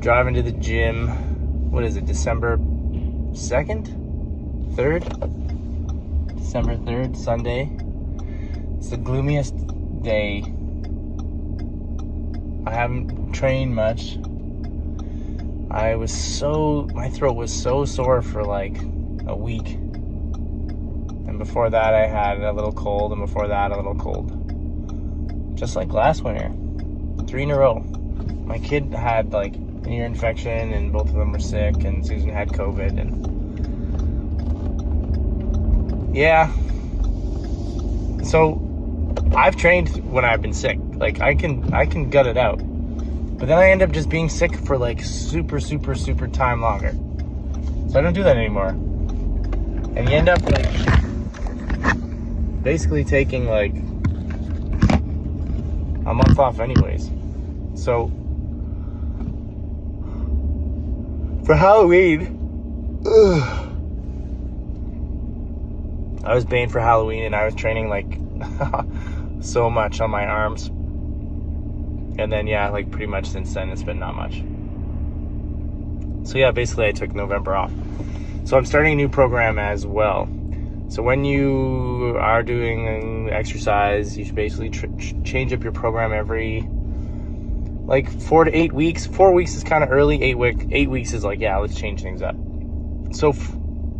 driving to the gym. What is it, December 2nd? 3rd? December 3rd, Sunday. It's the gloomiest day. I haven't trained much. My throat was so sore for like a week. And before that I had a little cold, and before that a little cold. Just like last winter. 3 in a row. My kid had like an ear infection, and both of them were sick, and Susan had COVID, and yeah. So I've trained when I've been sick. Like I can gut it out. But then I end up just being sick for like super time longer. So I don't do that anymore. And you end up like basically taking like a month off anyways. So for Halloween, I was baying for Halloween, and I was training like so much on my arms. And then, yeah, like pretty much since then, it's been not much. So yeah, basically I took November off. So I'm starting a new program as well. So when you are doing exercise, you should basically change up your program every like 4 to 8 weeks. 4 weeks is kind of early. 8 weeks is like, yeah, let's change things up. So,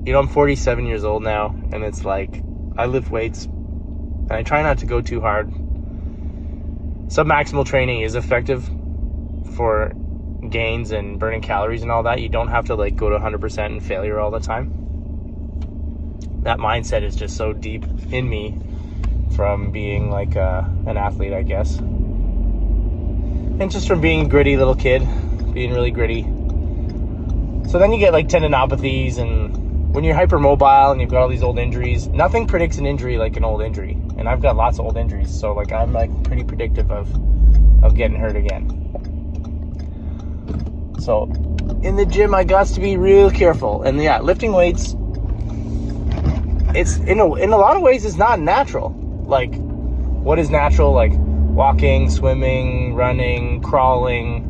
I'm 47 years old now, and it's like I lift weights, and I try not to go too hard. Submaximal training is effective for gains and burning calories and all that. You don't have to like go to 100% and failure all the time. That mindset is just so deep in me from being like an athlete, I guess. And just from being a gritty little kid, being really gritty. So then you get like tendinopathies, and when you're hypermobile and you've got all these old injuries, nothing predicts an injury like an old injury. And I've got lots of old injuries, so like I'm like pretty predictive of getting hurt again. So in the gym, I got to be real careful. And yeah, lifting weights, it's in a lot of ways it's not natural. Like, what is natural? Like walking, swimming, running, crawling,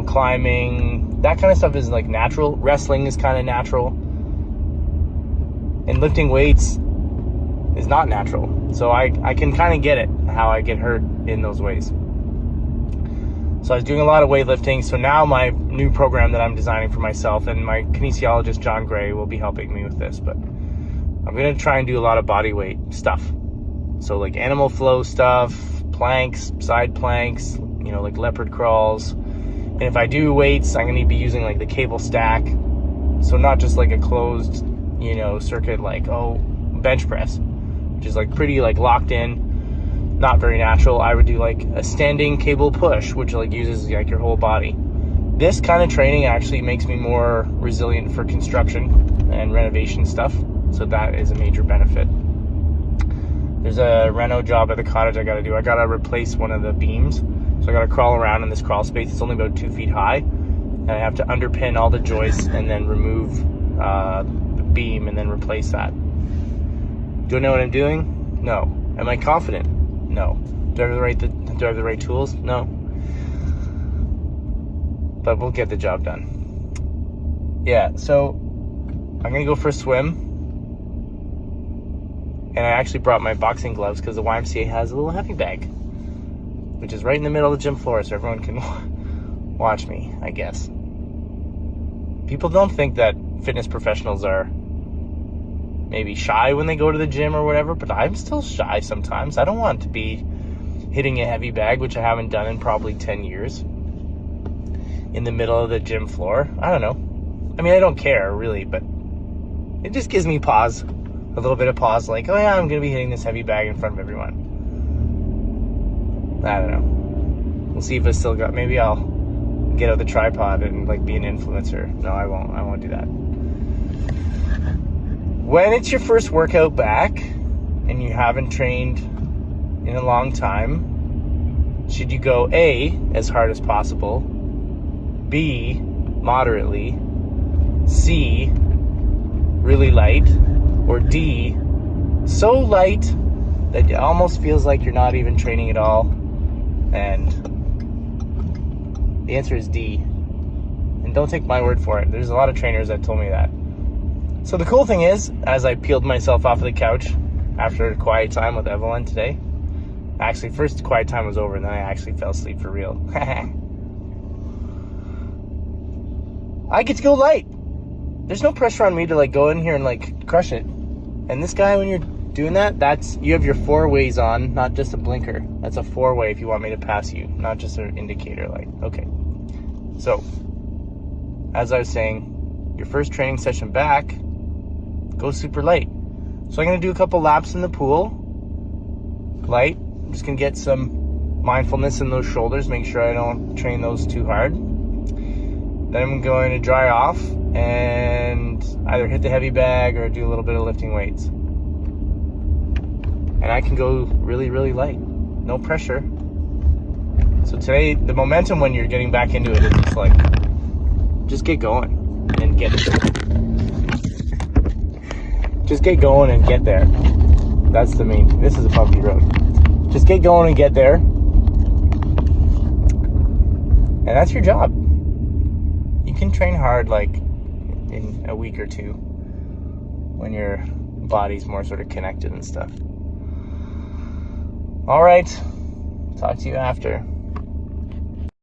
climbing, that kind of stuff is like natural. Wrestling is kind of natural. And lifting weights is not natural. So I can kind of get it, how I get hurt in those ways. So I was doing a lot of weightlifting. So now my new program that I'm designing for myself, and my kinesiologist, John Gray, will be helping me with this, but I'm going to try and do a lot of body weight stuff. So like animal flow stuff, planks, side planks, like leopard crawls. And if I do weights, I'm going to be using like the cable stack. So not just like a closed, circuit like, bench press, which is like pretty like locked in, not very natural. I would do like a standing cable push, which like uses like your whole body. This kind of training actually makes me more resilient for construction and renovation stuff. So that is a major benefit. There's a reno job at the cottage I got to do. I got to replace one of the beams. So I got to crawl around in this crawl space. It's only about 2 feet high. And I have to underpin all the joists and then remove the beam and then replace that. Do I know what I'm doing? No. Am I confident? No. Do I have the right tools? No. But we'll get the job done. Yeah, so I'm going to go for a swim. And I actually brought my boxing gloves because the YMCA has a little heavy bag, which is right in the middle of the gym floor, so everyone can watch me, I guess. People don't think that fitness professionals are maybe shy when they go to the gym or whatever, but I'm still shy sometimes. I don't want to be hitting a heavy bag, which I haven't done in probably 10 years, in the middle of the gym floor. I don't know. I mean, I don't care really, but it just gives me pause, a little bit of pause, like, oh yeah, I'm going to be hitting this heavy bag in front of everyone. I don't know. We'll see if I still got, maybe I'll get out the tripod and like be an influencer. No, I won't do that. When it's your first workout back and you haven't trained in a long time, should you go A, as hard as possible, B, moderately, C, really light, or D, so light that it almost feels like you're not even training at all? And the answer is D. And don't take my word for it. There's a lot of trainers that told me that. So the cool thing is, as I peeled myself off of the couch after a quiet time with Evelyn today, actually, first quiet time was over, and then I actually fell asleep for real. I get to go light. There's no pressure on me to like go in here and like crush it. And this guy, when you're doing that, you have your 4 ways on, not just a blinker. That's a 4-way if you want me to pass you, not just an indicator light. Okay. So, as I was saying, your first training session back, go super light. So I'm going to do a couple laps in the pool. Light. I'm just going to get some mindfulness in those shoulders, make sure I don't train those too hard. Then I'm going to dry off and either hit the heavy bag or do a little bit of lifting weights. And I can go really, really light. No pressure. So today, the momentum when you're getting back into it is just like, just get going and get just get going and get there. That's the main, this is a bumpy road. Just get going and get there. And that's your job. You can train hard like in a week or two when your body's more sort of connected and stuff. All right. Talk to you after.